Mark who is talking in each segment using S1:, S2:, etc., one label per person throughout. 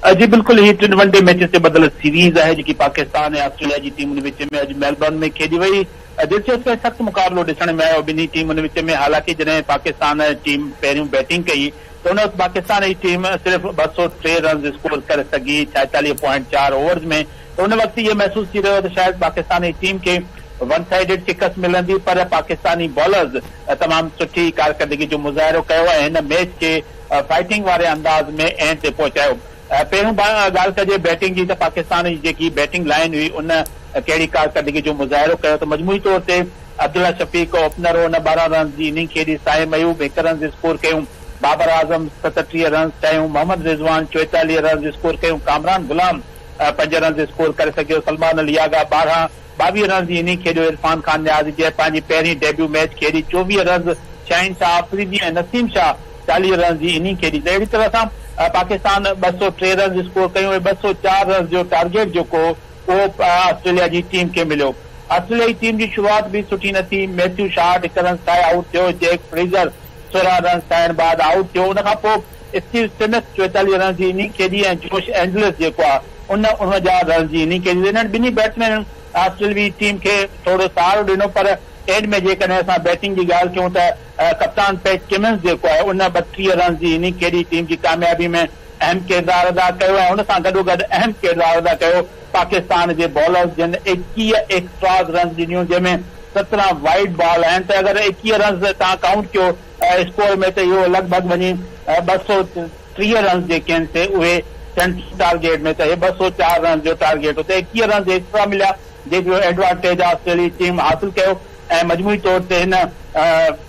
S1: जी बिल्कुल, ही 3 one day matches से बदल सीरीज है जी पाकिस्तान ऐं ऑस्ट्रेलिया की टीम विच में अॼु मेलबर्न में खेॾी वई। दिलचस्प ऐं सख़्तु मुक़ाबिलो ॾिसण में आयो ॿिन्ही टीमुनि विच में। हालांकि जॾहिं पाकिस्तान टीम पहिरियों बैटिंग कई त उन वक़्तु पाकिस्तान जी टीम सिर्फ़ 203 रन स्कोर करे सघी 46.4 ओवर्स में। त उन वक़्तु इहो महसूस थी रहियो त शायदि पाकिस्तान जी टीम खे वन साइडेड शिकस्त मिलंदी, पर पाकिस्तानी बॉलर्स तमामु सुठी कारकर्दगी जो मुज़ाहिरो कयो ऐं हिन मैच खे फाइटिंग वारे अंदाज़ में एंड ते पहुचायो। पहिरियों ॻाल्हि कजे बैटिंग जी, त पाकिस्तान जी जेकी बैटिंग लाइन हुई उन कहिड़ी कारकर्दगी जो मुज़ाहिरो कयो। त मजमूई तौर ते अब्दुल्ला शफीक ओपनर हुन 12 रन जी इनिंग खेॾी, साइम अयूब 1 रन स्कोर कयूं, बाबर आज़म 37 रन कयूं, मोहम्मद रिज़वान 44 रन स्कोर कयूं, कामरान गुलाम 5 रन स्कोर करे सघियो, सलमान अली आगा 22 रन जी इनिंग खेॾियो, इरफान खान न्याज़ जंहिं पंहिंजी पहिरीं डेब्यू मैच खेॾी 24 रन, शाहीन शाह अफरीदी ऐं नसीम शाह 40 रन जी इनिंग खेॾी। त अहिड़ी तरह सां पाकिस्तान 203 रन स्कोर कयूं ऐं 204 रन जो टारगेट जेको उहो ऑस्ट्रेलिया जी टीम खे मिलियो। ऑस्ट्रेलिया जी टीम जी शुरूआत बि सुठी न थी। मैथ्यू 66 रन सां आउट थियो, जैक फ्रेज़र 16 रन खाइण बाद आउट थियो। उन खां पोइ स्टीव स्मिथ 44 रन जी इनिंग खेॾी ऐं जोश एंजलिस जेको आहे उन 49 रन जी इनिंग खेॾी। इन्हनि ॿिन्ही बैट्समैन ऑस्ट्रेलियाई टीम खे थोरो सहारो ॾिनो, पर एंड में जेकॾहिं असां बैटिंग जी ॻाल्हि कयूं त कप्तान पैट कमिंस जेको आहे उन 32 रन जी इनिंग खेॾी, टीम जी कामयाबी में अहम किरदारु अदा कयो ऐं हुन सां गॾोगॾु अहम किरदारु अदा कयो पाकिस्तान जे बॉलर्स जिन 21 एक्स्ट्रास रन ॾिनियूं, जंहिंमें 17 वाइड बॉल आहिनि। त अगरि 21 रन तव्हां काउंट कयो स्कोर में, त इहो लॻभॻि वञी 230 रन जेके आहिनि से उहे सेंट्रल टारगेट में, त हे 204 रन जो टारगेट हो। त 21 रन एक्स्ट्रा मिलिया, जेको एडवांटेज ऑस्ट्रेलिया टीम हासिल कयो ऐं मजमूई तौर ते हिन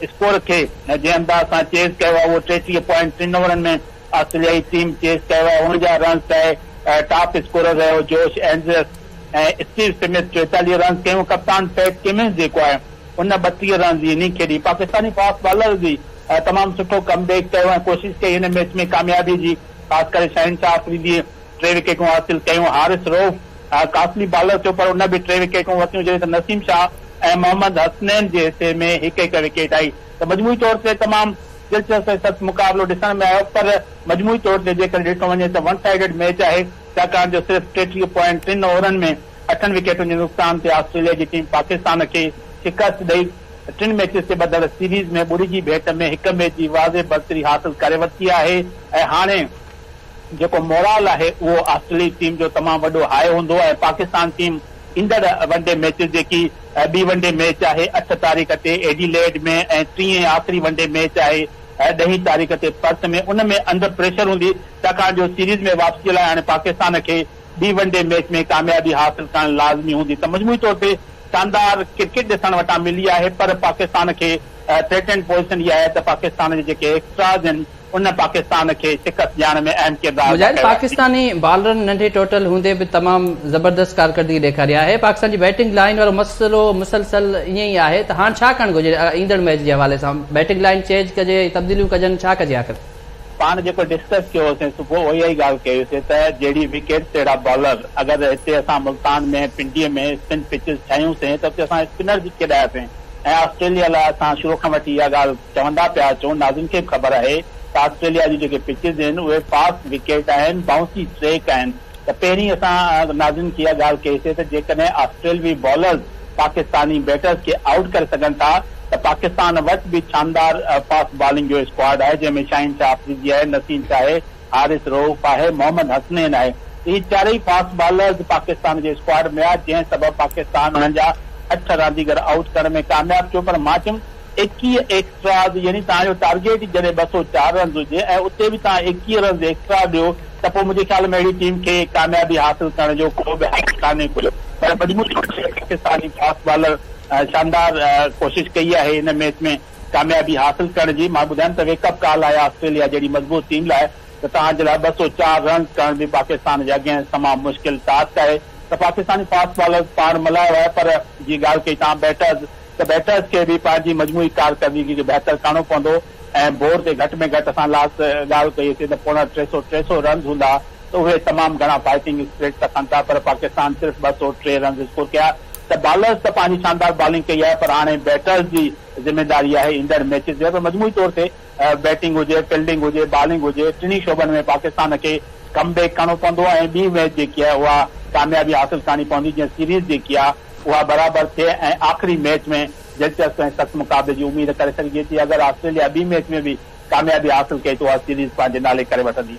S1: स्कोर खे जंहिं अंदाज़ सां चेस कयो आहे उहो 33.3 ओवरनि में ऑस्ट्रेलियाई टीम चेस कयो आहे। 49 रन ते टॉप स्कोरर रहियो जोश एंजलिस ऐं स्टीव स्मिथ 44 रन कयूं। कप्तान पैट कमिंस जेको आहे उन 32 रन जी इनिंग खेॾी। पाकिस्तानी फास्ट बॉलर बि तमामु सुठो कमबैक कयो ऐं कोशिशि कई हिन मैच में कामयाबी जी, ख़ासि करे शाहीन शाह अफरीदी 3 विकेटूं हासिल कयूं। हारिस रऊफ़ कास्टली बॉलर थियो, पर उन बि 3 विकेटूं वरितियूं, जॾहिं त नसीम शाह ऐं मोहम्मद हसनैन जे हिसे में हिकु विकेट आई। त मजमूई तौर ते तमामु दिलचस्प ऐं सख़्तु मुक़ाबिलो ॾिसण में आयो, पर मजमूई तौर ते जेकर ॾिठो वञे त वन साइडेड मैच आहे, छाकाणि जो सिर्फ़ु 33.3 ओवरनि में 8 विकेटुनि जे नुक़सान ते ऑस्ट्रेलिया जी टीम पाकिस्तान खे शिकस्त ॾेई 3 मैचिस ते बदल सीरीज़ में ॿुड़ी जी भेट में 1 मैच जी वाज़े बरतरी हासिल करे वरिती आहे। ऐं हाणे जेको मोराल आहे उहो ऑस्ट्रेलिया टीम जो तमामु वॾो हाई हूंदो ऐं पाकिस्तान टीम ईंदड़ वनडे मैचिस जेकी ॿी वनडे मैच आहे 8 तारीख़ ते एडिलेड में ऐं 3 आख़िरी वनडे मैच आहे 10 तारीख़ ते पर्थ में, उन में अंडर प्रेशर हूंदी, छाकाणि जो सीरीज़ में वापसी लाइ हाणे पाकिस्तान खे ॿी वनडे मैच में कामयाबी हासिल करणु लाज़मी हूंदी। त मजमूई तौर ते शानदार क्रिकेट ॾिसण वटां मिली आहे, पर पाकिस्तान खे थ्रेटन पोज़ीशन इहा आहे त पाकिस्तान जे जेके एक्स्ट्रास आहिनि उन पाकिस्तान खे शिकस्त ॾियण में अहम किरदारु।
S2: पाकिस्तानी बॉलरनि नंढे टोटल हूंदे बि तमामु ज़बरदस्त कारकर्दगी ॾेखारी आहे। पाकिस्तान जी बैटिंग लाइन वारो मसइलो मुसलसल ईअं ई आहे, त हाणे छा करणु घुरिजे ईंदड़ मैच जे हवाले सां? बैटिंग लाइन चेंज कजे, तब्दीलियूं कजनि, छा कजे आख़िर?
S1: पाण जेको डिस्कस कयोसीं सुबुह उहा ई ॻाल्हि कयोसीं त जहिड़ी विकेट तहिड़ा बॉलर। अगरि हिते असां मुल्तान में पिंडीअ में स्पिन पिचिस ठाहियूंसीं त उते असां स्पिनर बि केॾायासीं ऐं ऑस्ट्रेलिया लाइ असां शुरू खां वठी इहा ॻाल्हि चवंदा पिया अचूं, नाज़िन खे बि ख़बर आहे त ऑस्ट्रेलिया जी जेके पिचिस आहिनि उहे फास्ट विकेट आहिनि, बाउंसी ट्रैक आहिनि। त पहिरीं असां नाज़िन खे इहा ॻाल्हि कईसीं त जेकॾहिं ऑस्ट्रेलियाई बॉलर्स पाकिस्तानी बैटर्स खे आउट करे सघनि था त पाकिस्तान वटि बि शानदार फास्ट बॉलिंग जो स्क्वाड आहे, जंहिंमें शाहीन शाह अफरीदी आहे, नसीम शाह आहे, हारिस रऊफ़ आहे, मोहम्मद हसनैन आहे। इहे चारई फास्ट बॉलर्स पाकिस्तान जे स्क्वाड में आहे, जंहिं सबबु पाकिस्तान हुननि जा 8 रांदीगर आउट करण में कामयाबु थियो। पर मां चयुमि 21 एक्स्ट्रास, यानी तव्हांजो टारगेट जॾहिं 204 रन हुजे ऐं उते बि तव्हां 21 रन एक्स्ट्रा ॾियो त पोइ मुंहिंजे ख़्याल में अहिड़ी टीम खे कामयाबी हासिल करण जो को बि हक़ कान्हे कुझु। पर पाकिस्तानी फास्ट बॉलर शानदार कोशिशि कई आहे हिन मैच में कामयाबी हासिल करण जी। मां ॿुधायां त वेकअप कॉल आहे ऑस्ट्रेलिया जहिड़ी मज़बूत टीम लाइ त तव्हांजे लाइ 204 रन करण बि पाकिस्तान जे अॻियां तमामु मुश्किल टास्क आहे। त पाकिस्तानी फास्ट बॉलर पाण मल्हायो आहे, पर जी ॻाल्हि कई तव्हां बैटर्स त बैटर्स खे बि पंहिंजी मजमूई कारकर्दगी खे बहितर करणो पवंदो ऐं बोर ते घटि में घटि असां लास्ट ॻाल्हि कईसीं त 300 रन हूंदा त उहे तमामु घणा फाइटिंग स्पिरिट रखनि था, पर पाकिस्तान सिर्फ़ु 203 रन स्कोर कया। त बॉलर्स त पंहिंजी शानदार बॉलिंग कई आहे, पर हाणे बैटर्स जी ज़िम्मेदारी आहे ईंदड़ मैचिस जो। पर मजमूई तौर ते बैटिंग हुजे, फील्डिंग हुजे, बॉलिंग हुजे, टिनी शोबनि में पाकिस्तान खे कम बैक करणो पवंदो ऐं ॿी मैच जेकी आहे उहा कामयाबी हासिल करणी पवंदी जीअं सीरीज़ जेकी आहे उहा बराबरि थिए ऐं आख़िरी मैच में दिलचस्प ऐं सख़्तु मुक़ाबले जी उमेद करे सघिजे थी। अगरि ऑस्ट्रेलिया ॿी मैच में बि कामयाबी हासिल कई त उहा सीरीज़ पंहिंजे नाले करे वठंदी।